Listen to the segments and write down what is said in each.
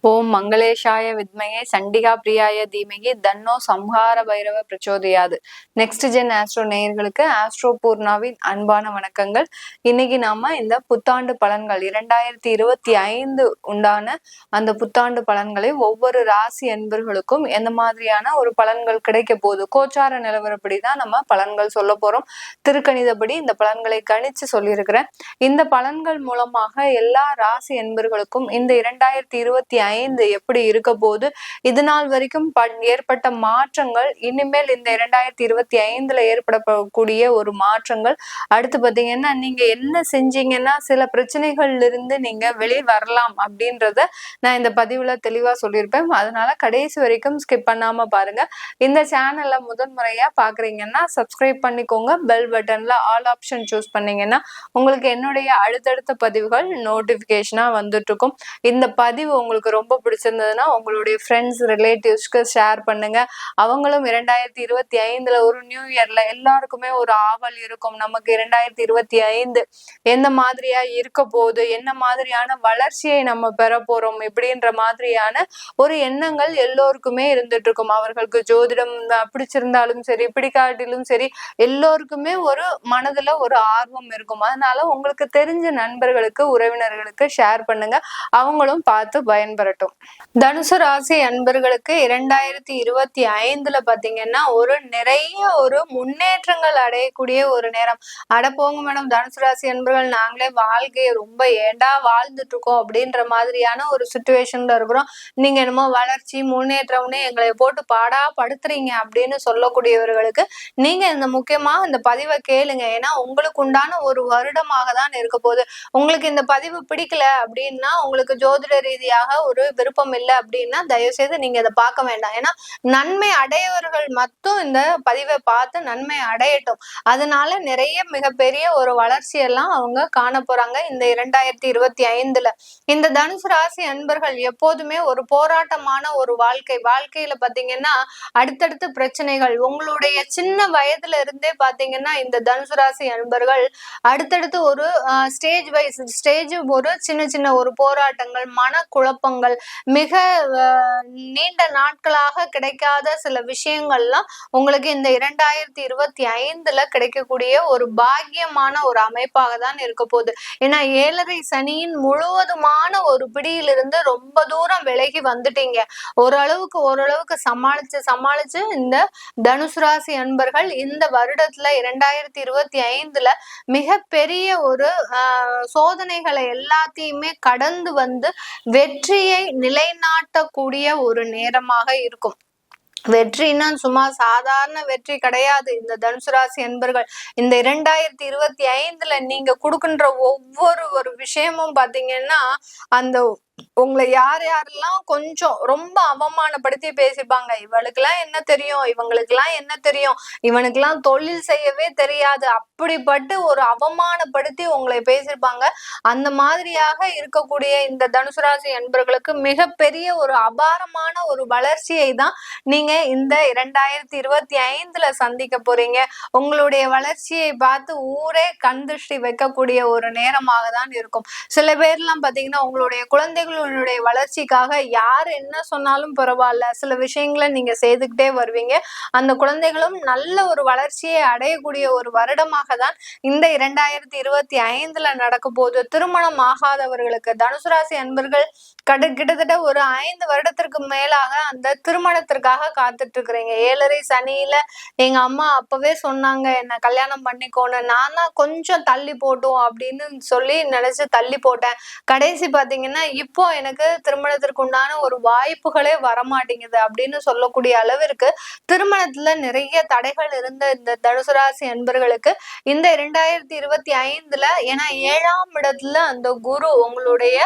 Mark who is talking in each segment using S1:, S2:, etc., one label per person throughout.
S1: ஓம் மங்களேஷாய வித்மகே சண்டிகா பிரியாய தீமகி தன்னோ சம்ஹார பைரவ பிரச்சோதயாது. நெக்ஸ்ட் ஜென் ஆஸ்ட்ரோ நேயர்களுக்கு ஆஸ்ட்ரோ பூர்ணாவின் அன்பான வணக்கங்கள். இன்னைக்கு நாம இந்த புத்தாண்டு பலன்கள் 2025 உண்டான அந்த புத்தாண்டு பலன்களை ஒவ்வொரு ராசி அன்பர்களுக்கும் எந்த மாதிரியான ஒரு பலன்கள் கிடைக்க போகுது, கோச்சார நிலவரப்படிதான் நம்ம பலன்கள் சொல்ல போறோம். திருக்கணிதப்படி இந்த பலன்களை கணிச்சு சொல்லியிருக்கிறேன். இந்த பலன்கள் மூலமாக எல்லா ராசி அன்பர்களுக்கும் இந்த 2025 எப்படி இருக்க போது, இது நாள் வரைக்கும் ஏற்பட்ட மாற்றங்கள், இனிமேல் இந்த 2025 ஏற்படக்கூடிய ஒரு மாற்றங்கள், அடுத்து பாத்தீங்கன்னா நீங்க என்ன செஞ்சீங்கன்னா சில பிரச்சனைகள்ல இருந்து நீங்க வெளியே வரலாம் அப்படின்றத நான் இந்த பதிவுல தெளிவா சொல்லியிருப்பேன். அதனால கடைசி வரைக்கும் ஸ்கிப் பண்ணாம பாருங்க. இந்த சேனல்ல முதன்முறையா பாக்குறீங்கன்னா சப்ஸ்கிரைப் பண்ணிக்கோங்க. பெல் பட்டன்ல ஆல் ஆப்ஷன் சூஸ் பண்ணீங்கன்னா உங்களுக்கு என்னுடைய அடுத்தடுத்த பதிவுகள் நோட்டிபிகேஷனா வந்துட்டு இருக்கும். இந்த பதிவு உங்களுக்கு ரொம்ப பிடிச்சிருந்ததுன்னா உங்களுடைய ஃப்ரெண்ட்ஸ் ரிலேட்டிவ்ஸ்க்கு ஷேர் பண்ணுங்க. அவங்களும் 2025 ஒரு நியூ இயர்ல எல்லாருக்குமே ஒரு ஆவல் இருக்கும். நமக்கு 2025 எந்த மாதிரியா இருக்க போகுது, என்ன மாதிரியான வளர்ச்சியை நம்ம பெற போறோம் இப்படின்ற மாதிரியான ஒரு எண்ணங்கள் எல்லோருக்குமே இருந்துட்டு இருக்கும். அவர்களுக்கு ஜோதிடம் பிடிச்சிருந்தாலும் சரி பிடிக்காட்டிலும் சரி எல்லோருக்குமே ஒரு மனதுல ஒரு ஆர்வம் இருக்கும். அதனால உங்களுக்கு தெரிஞ்ச நண்பர்களுக்கு உறவினர்களுக்கு ஷேர் பண்ணுங்க, அவங்களும் பார்த்து பயன்பெறட்டும். தனுசு ராசி அன்பர்களுக்கு 2025 பாத்தீங்கன்னா நிறைய ஒரு முன்னேற்றங்கள் அடையக்கூடிய ஒரு நேரம். போங்க மேடம், தனுசு ராசி அன்பர்கள் நாங்களே வாழ்க்கையை ரொம்ப ஏண்டா வாழ்ந்துட்டு இருக்கோம் அப்படின்ற மாதிரியான ஒரு சுச்சுவேஷன்ல இருக்கிறோம். நீங்க என்னமோ வளர்ச்சி முன்னேற்றம்னு எங்களை போட்டு பாடா படுத்துறீங்க அப்படின்னு சொல்லக்கூடியவர்களுக்கு நீங்க இந்த முக்கியமா இந்த பதிவை கேளுங்க. ஏன்னா உங்களுக்கு உண்டான ஒரு வருடமாக தான் இருக்க போகுது. உங்களுக்கு இந்த பதிவு பிடிக்கல அப்படின்னா, உங்களுக்கு ஜோதிட ரீதியாக ஒரு விருப்பம் இல்லை அப்படின்னா தயவு செய்து நீங்க இதை பார்க்க வேண்டாம். ஏன்னா நன்மை அடையவர்கள் மட்டும் இந்த பதிவை பார்த்து நன்மை அடையட்டும். அதனால நிறைய மிகப்பெரிய ஒரு வளர்ச்சியெல்லாம் அவங்க காண போறாங்க இந்த 2025. இந்த தனுசு ராசி அன்பர்கள் எப்போதுமே ஒரு போராட்டமான ஒரு வாழ்க்கையில பாத்தீங்கன்னா அடுத்தடுத்து பிரச்சனைகள். உங்களுடைய சின்ன வயதுல இருந்தே பாத்தீங்கன்னா இந்த தனுசு ராசி அன்பர்கள் அடுத்தடுத்து ஒரு ஸ்டேஜ் ஒரு சின்ன ஒரு போராட்டங்கள், மனக்குழப்பங்கள், மிக நீண்ட நாட்களாக கிடைக்காத சில விஷயங்கள்லாம் உங்களுக்கு இந்த 2025 கிடைக்கக்கூடிய ஒரு பாக்கியமான ஒரு அமைப்பாக தான் இருக்க போகுது. ஏன்னா 7.5 சனியின் முழுவதுமான ஒரு பிடியிலிருந்து ரொம்ப தூரம் விலகி வந்துட்டீங்க. ஓரளவுக்கு சமாளிச்சு இந்த தனுசு ராசி அன்பர்கள் இந்த வருடத்துல 2025 மிகப்பெரிய ஒரு சோதனைகளை எல்லாத்தையுமே கடந்து வந்து வெற்றியை நிலைநாட்டக்கூடிய ஒரு நேரமாக இருக்கும். வெற்றின்னா சும்மா சாதாரண வெற்றி கிடையாது. இந்த தனுசு ராசி அன்பர்கள் இந்த 2025 நீங்க கொடுக்கின்ற ஒவ்வொரு விஷயமும் பாத்தீங்கன்னா அந்த உங்களை யாரெல்லாம் கொஞ்சம் ரொம்ப அவமானப்படுத்தி பேசிப்பாங்க. இவளுக்கெல்லாம் என்ன தெரியும், இவங்களுக்கெல்லாம் என்ன தெரியும், இவனுக்கெல்லாம் தொழில் செய்யவே தெரியாது, அப்படிப்பட்டு ஒரு அவமானப்படுத்தி உங்களை பேசியிருப்பாங்க. அந்த மாதிரியாக இருக்கக்கூடிய இந்த தனுசு ராசி அன்பர்களுக்கு மிகப்பெரிய ஒரு அபாரமான ஒரு வளர்ச்சியை தான் நீங்க இந்த 2025 சந்திக்க போறீங்க. உங்களுடைய வளர்ச்சியை பார்த்து ஊரே கண் திருஷ்டி வைக்கக்கூடிய ஒரு நேரமாக தான் இருக்கும். சில பேர்லாம் பாத்தீங்கன்னா உங்களுடைய குழந்தைகளுடைய வளர்ச்சிக்காக யார் என்ன சொன்னாலும் பரவாயில்ல, சில விஷயங்களை நீங்க செய்துக்கிட்டே வருவீங்க. அந்த குழந்தைகளும் நல்ல ஒரு வளர்ச்சியை அடையக்கூடிய ஒரு வருடமாக தான் இந்த 2025 நடக்க போது. திருமணம் ஆகாதவர்களுக்கு தனுசு ராசி அன்பர்கள் கிட்டத்தட்ட ஒரு 5 வருடத்திற்கு மேலாக அந்த திருமணத்திற்காக காத்துட்டு இருக்கிறீங்க. 7.5 சனியில எங்க அம்மா அப்பவே சொன்னாங்க என்ன கல்யாணம் பண்ணிக்கோன்னு. நான் தான் கொஞ்சம் தள்ளி போட்டோம் அப்படின்னு சொல்லி நினைச்சு தள்ளி போட்டேன். கடைசி பாத்தீங்கன்னா இப்போ எனக்கு திருமணத்திற்கு உண்டான ஒரு வாய்ப்புகளே வரமாட்டேங்குது அப்படின்னு சொல்லக்கூடிய அளவிற்கு திருமணத்துல நிறைய தடைகள் இருந்த இந்த தனுசு ராசி அன்பர்களுக்கு இந்த 2025 ஏன்னா 7ஆம் இடத்துல அந்த குரு, உங்களுடைய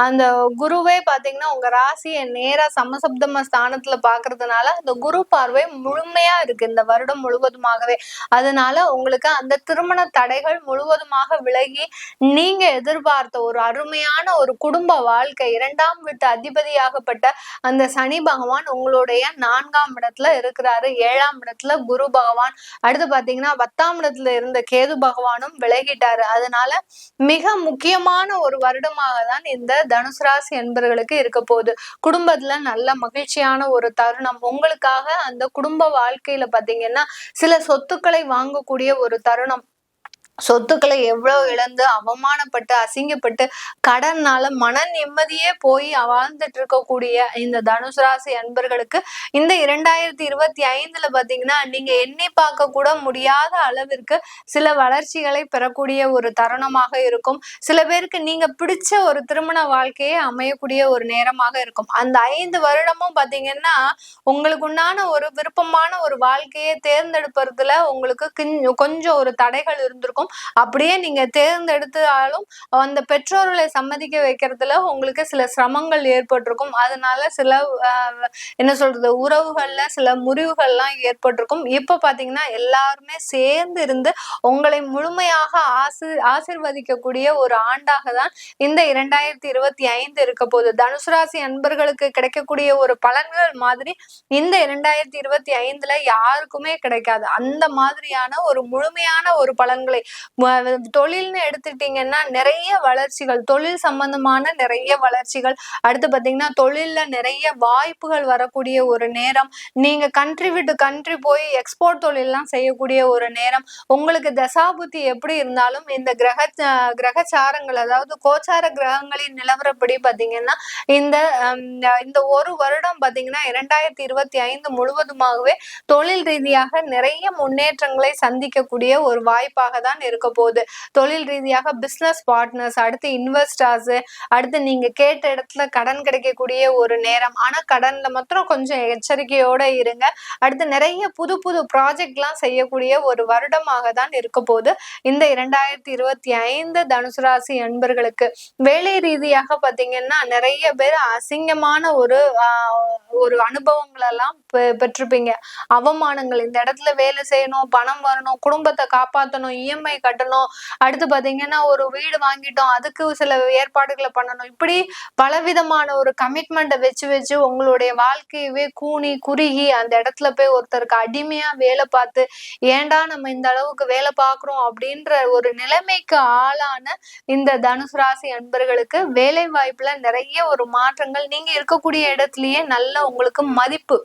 S1: அந்த குருவே பாத்தீங்கன்னா உங்க ராசியை நேரா சமசப்தம ஸ்தானத்துல பாக்குறதுனால அந்த குரு பார்வை முழுமையா இருக்கு இந்த வருடம் முழுவதுமாகவே. அதனால உங்களுக்கு அந்த திருமண தடைகள் முழுவதுமாக விலகி நீங்க எதிர்பார்த்த ஒரு அருமையான ஒரு குடும்ப வாழ்க்கை, 2ஆம் வீட்டு அதிபதியாகப்பட்ட அந்த சனி பகவான் உங்களுடைய 4ஆம் இடத்துல இருக்கிறாரு. 7ஆம் இடத்துல குரு பகவான், அடுத்து பாத்தீங்கன்னா 10ஆம் இடத்துல இருந்த கேது பகவானும் விலகிட்டாரு. அதனால மிக முக்கியமான ஒரு வருடமாக தான் இந்த தனுசு ராசி என்பது அன்பர்களுக்கு இருக்க போகுது. குடும்பத்துல நல்ல மகிழ்ச்சியான ஒரு தருணம் உங்களுக்காக. அந்த குடும்ப வாழ்க்கையில பாத்தீங்கன்னா சில சொத்துக்களை வாங்கக்கூடிய ஒரு தருணம். சொத்துக்களை எவ்வளவு இழந்து அவமானப்பட்டு அசிங்கப்பட்டு கடன்னால மன நிம்மதியே போய் வாழ்ந்துட்டு இருக்கக்கூடிய இந்த தனுசு ராசி அன்பர்களுக்கு இந்த 2025 பாத்தீங்கன்னா நீங்க எண்ணி பார்க்க கூட முடியாத அளவிற்கு சில வளர்ச்சிகளை பெறக்கூடிய ஒரு தருணமாக இருக்கும். சில பேருக்கு நீங்க பிடிச்ச ஒரு திருமண வாழ்க்கையே அமையக்கூடிய ஒரு நேரமாக இருக்கும். அந்த 5 வருடமும் பாத்தீங்கன்னா உங்களுக்கு உண்டான ஒரு விருப்பமான ஒரு வாழ்க்கையை தேர்ந்தெடுப்பதுல உங்களுக்கு கொஞ்சம் ஒரு தடைகள் இருந்திருக்கும். அப்படியே நீங்க தேர்ந்தெடுத்தாலும் அந்த பெற்றோர்களை சம்மதிக்க வைக்கிறதுல உங்களுக்கு சில சிரமங்கள் ஏற்பட்டிருக்கும். அதனால சில என்ன சொல்றது உறவுகள்ல சில முறிவுகள்லாம் ஏற்பட்டிருக்கும். இப்ப பாத்தீங்கன்னா எல்லாருமே சேர்ந்து இருந்து உங்களை முழுமையாக ஆசிர்வதிக்கக்கூடிய ஒரு ஆண்டாக தான் இந்த 2025 இருக்க போகுது. தனுசு ராசி அன்பர்களுக்கு கிடைக்கக்கூடிய ஒரு பலன்கள் மாதிரி இந்த 2025 யாருக்குமே கிடைக்காது. அந்த மாதிரியான ஒரு முழுமையான ஒரு பலன்களை தொழில்னு எடுத்துட்டீங்கன்னா நிறைய வளர்ச்சிகள், தொழில் சம்பந்தமான நிறைய வளர்ச்சிகள். அடுத்து பாத்தீங்கன்னா தொழில்ல நிறைய வாய்ப்புகள் வரக்கூடிய ஒரு நேரம். நீங்க கண்ட்ரி விட்டு கண்ட்ரி போய் எக்ஸ்போர்ட் தொழில் எல்லாம் செய்யக்கூடிய ஒரு நேரம். உங்களுக்கு தசாபுத்தி எப்படி இருந்தாலும் இந்த கிரகச்சாரங்கள் அதாவது கோச்சார கிரகங்களின் நிலவரப்படி பாத்தீங்கன்னா இந்த ஒரு வருடம் பாத்தீங்கன்னா 2025 முழுவதுமாகவே தொழில் ரீதியாக நிறைய முன்னேற்றங்களை சந்திக்கக்கூடிய ஒரு வாய்ப்பாக தான் இருக்க போகுது. தொழில் ரீதியாக பிசினஸ் பார்ட்னர்ஸ், அடுத்து இன்வெஸ்டர்ஸ், அடுத்து நீங்க கேட்ட இடத்துல கடன் கிடைக்கக்கூடிய ஒரு நேரம். ஆனா கடன்ல மாத்திரம் கொஞ்சம் எச்சரிக்கையோட இருங்க. அடுத்து நிறைய புது புது ப்ராஜெக்ட் எல்லாம் செய்யக்கூடிய ஒரு வருடமாக தான் இருக்க போகுது இந்த 2025 தனுசு ராசி அன்பர்களுக்கு. வேலை ரீதியாக பாத்தீங்கன்னா நிறைய பேர் அசிங்கமான ஒரு அனுபவங்கள் எல்லாம் பெற்றிருப்பீங்க. அவமானங்கள், இந்த இடத்துல வேலை செய்யணும், பணம் வரணும், குடும்பத்தை காப்பாற்றணும், இஎம்ஐ கட்டணும், அடுத்து பாத்தீங்கன்னா ஒரு வீடு வாங்கிட்டோம் அதுக்கு சில ஏற்பாடுகளை பண்ணணும். இப்படி பலவிதமான ஒரு கமிட்மெண்ட்டை வச்சு உங்களுடைய வாழ்க்கையவே கூனி குறுகி அந்த இடத்துல போய் ஒருத்தருக்கு அடிமையா வேலை பார்த்து ஏண்டா நம்ம இந்த அளவுக்கு வேலை பார்க்கிறோம் அப்படின்ற ஒரு நிலைமைக்கு ஆளான இந்த தனுசு ராசி அன்பர்களுக்கு வேலை வாய்ப்புல நிறைய ஒரு மாற்றங்கள். நீங்க இருக்கக்கூடிய இடத்துலயே நல்ல உங்களுக்கு மதிப்பு,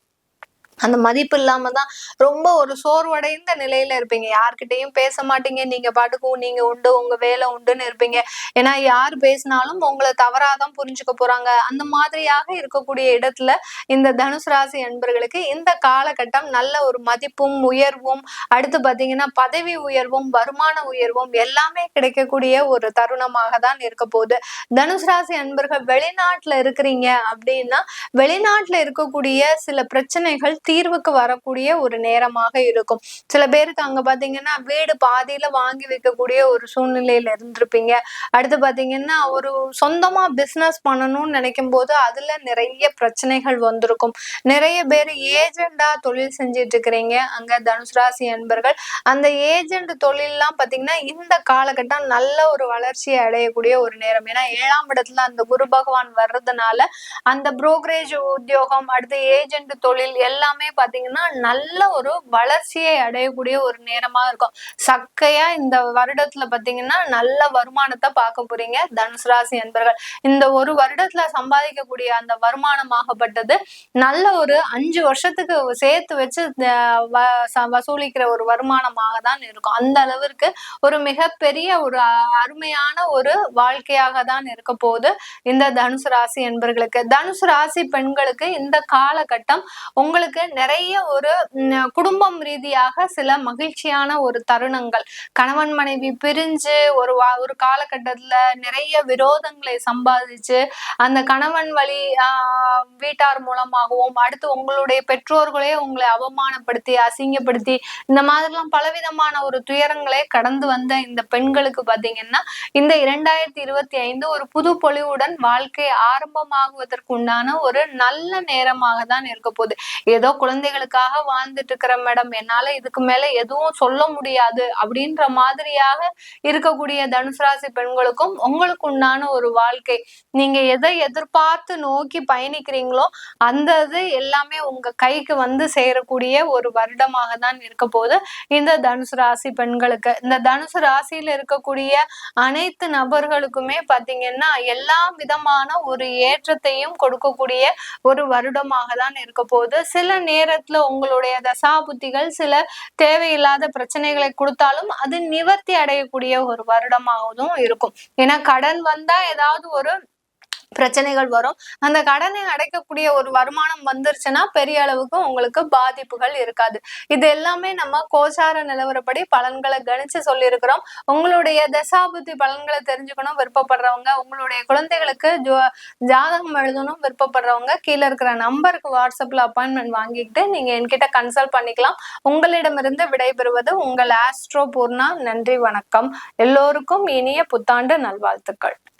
S1: அந்த மதிப்பு இல்லாம தான் ரொம்ப ஒரு சோர்வடைந்த நிலையில இருப்பீங்க. யார்கிட்டையும் பேச மாட்டீங்க. நீங்க பாட்டுக்கும் நீங்க உண்டு உங்க வேலை உண்டுன்னு இருப்பீங்க. ஏன்னா யார் பேசினாலும் உங்களை தவறாதான் புரிஞ்சுக்க போறாங்க. அந்த மாதிரியாக இருக்கக்கூடிய இடத்துல இந்த தனுசு ராசி அன்பர்களுக்கு இந்த காலகட்டம் நல்ல ஒரு மதிப்பும் உயர்வும், அடுத்து பாத்தீங்கன்னா பதவி உயர்வும் வருமான உயர்வும் எல்லாமே கிடைக்கக்கூடிய ஒரு தருணமாக தான் இருக்க போகுது. தனுசு ராசி அன்பர்கள் வெளிநாட்டுல இருக்கிறீங்க அப்படின்னா வெளிநாட்டுல இருக்கக்கூடிய சில பிரச்சனைகள் தீர்வுக்கு வரக்கூடிய ஒரு நேரமாக இருக்கும். சில பேருக்கு அங்க பாத்தீங்கன்னா வீடு பாதியில வாங்கி வைக்கக்கூடிய ஒரு சூழ்நிலையில இருந்திருப்பீங்க. அடுத்து பாத்தீங்கன்னா ஒரு சொந்தமா பிசினஸ் பண்ணணும்னு நினைக்கும் போது அதுல நிறைய பிரச்சனைகள் வந்திருக்கும். நிறைய பேர் ஏஜெண்டா தொழில் செஞ்சிட்டு இருக்கிறீங்க அங்க தனுசு ராசி அன்பர்கள். அந்த ஏஜென்ட் தொழில் எல்லாம் பாத்தீங்கன்னா இந்த காலகட்டம் நல்ல ஒரு வளர்ச்சியை அடையக்கூடிய ஒரு நேரம். ஏன்னா 7ஆம் இடத்துல அந்த குரு பகவான் வர்றதுனால அந்த புரோக்கரேஜ் உத்தியோகம், அடுத்து ஏஜென்ட் தொழில் எல்லாம் பாத்தீங்கன்னா நல்ல ஒரு வளர்ச்சியை அடையக்கூடிய ஒரு நேரமா இருக்கும். சக்கையா இந்த வருடத்துல பாத்தீங்கன்னா நல்ல வருமானத்தை பார்க்க போறீங்க தனுசு ராசி அன்பர்கள். இந்த ஒரு வருடத்துல சம்பாதிக்கக்கூடிய அந்த வருமானமாகப்பட்டது நல்ல ஒரு 5 வருஷத்துக்கு சேர்த்து வச்சு வசூலிக்கிற ஒரு வருமானமாக தான் இருக்கும். அந்த அளவிற்கு ஒரு மிகப்பெரிய ஒரு அருமையான ஒரு வாழ்க்கையாக தான் இருக்க போகுது இந்த தனுசு ராசி அன்பர்களுக்கு. தனுசு ராசி பெண்களுக்கு இந்த காலகட்டம் உங்களுக்கு நிறைய ஒரு குடும்பம் ரீதியாக சில மகிழ்ச்சியான ஒரு தருணங்கள். கணவன் மனைவி பிரிஞ்சு ஒரு காலகட்டத்துல நிறைய விரோதங்களை சம்பாதிச்சு அந்த கணவன் வழி வீட்டார் மூலமாகவும், அடுத்து உங்களுடைய பெற்றோர்களே உங்களை அவமானப்படுத்தி அசிங்கப்படுத்தி இந்த மாதிரிலாம் பலவிதமான ஒரு துயரங்களை கடந்து வந்த இந்த பெண்களுக்கு பாத்தீங்கன்னா இந்த 2025 ஒரு புது பொலிவுடன் வாழ்க்கை ஆரம்பமாகுவதற்கு உண்டான ஒரு நல்ல நேரமாக தான் இருக்க போகுது. ஏதோ குழந்தைகளுக்காக வாழ்ந்துட்டு இருக்கிற மேடம், என்னால இதுக்கு மேல எதுவும் சொல்ல முடியாது அப்படின்ற மாதிரியாக இருக்கக்கூடிய தனுசு ராசி பெண்களுக்கும் உங்களுக்கு உண்டான ஒரு வாழ்க்கை, நீங்க எதை எதிர்பார்த்து நோக்கி பயணிக்கிறீங்களோ அந்த இது எல்லாமே உங்க கைக்கு வந்து சேரக்கூடிய ஒரு வருடமாக தான் இருக்க போது இந்த தனுசு ராசி பெண்களுக்கு. இந்த தனுசு ராசியில இருக்கக்கூடிய அனைத்து நபர்களுக்குமே பாத்தீங்கன்னா எல்லா விதமான ஒரு ஏற்றத்தையும் கொடுக்கக்கூடிய ஒரு வருடமாக தான் இருக்க போகுது. சில நேரத்துல உங்களுடைய தசாபுத்திகள் சில தேவையில்லாத பிரச்சனைகளை கொடுத்தாலும் அது நிவர்த்தி அடையக்கூடிய ஒரு வருடமாகவும் இருக்கும். ஏன்னா கடன் வந்தா ஏதாவது ஒரு பிரச்சனைகள் வரும். அந்த கடனை அடைக்கக்கூடிய ஒரு வருமானம் வந்துருச்சுன்னா பெரிய அளவுக்கு உங்களுக்கு பாதிப்புகள் இருக்காது. இது எல்லாமே நம்ம கோசார நிலவரப்படி பலன்களை கணிச்சு சொல்லியிருக்கிறோம். உங்களுடைய தசாபுத்தி பலன்களை தெரிஞ்சுக்கணும் விருப்பப்படுறவங்க, உங்களுடைய குழந்தைகளுக்கு ஜாதகம் எழுதணும் விருப்பப்படுறவங்க கீழே இருக்கிற நம்பருக்கு வாட்ஸ்அப்ல அப்பாயின்மெண்ட் வாங்கிக்கிட்டு நீங்க என்கிட்ட கன்சல்ட் பண்ணிக்கலாம். உங்களிடமிருந்து விடைபெறுவது உங்கள் ஆஸ்ட்ரோ பூர்ணா. நன்றி, வணக்கம். எல்லோருக்கும் இனிய புத்தாண்டு நல்வாழ்த்துக்கள்.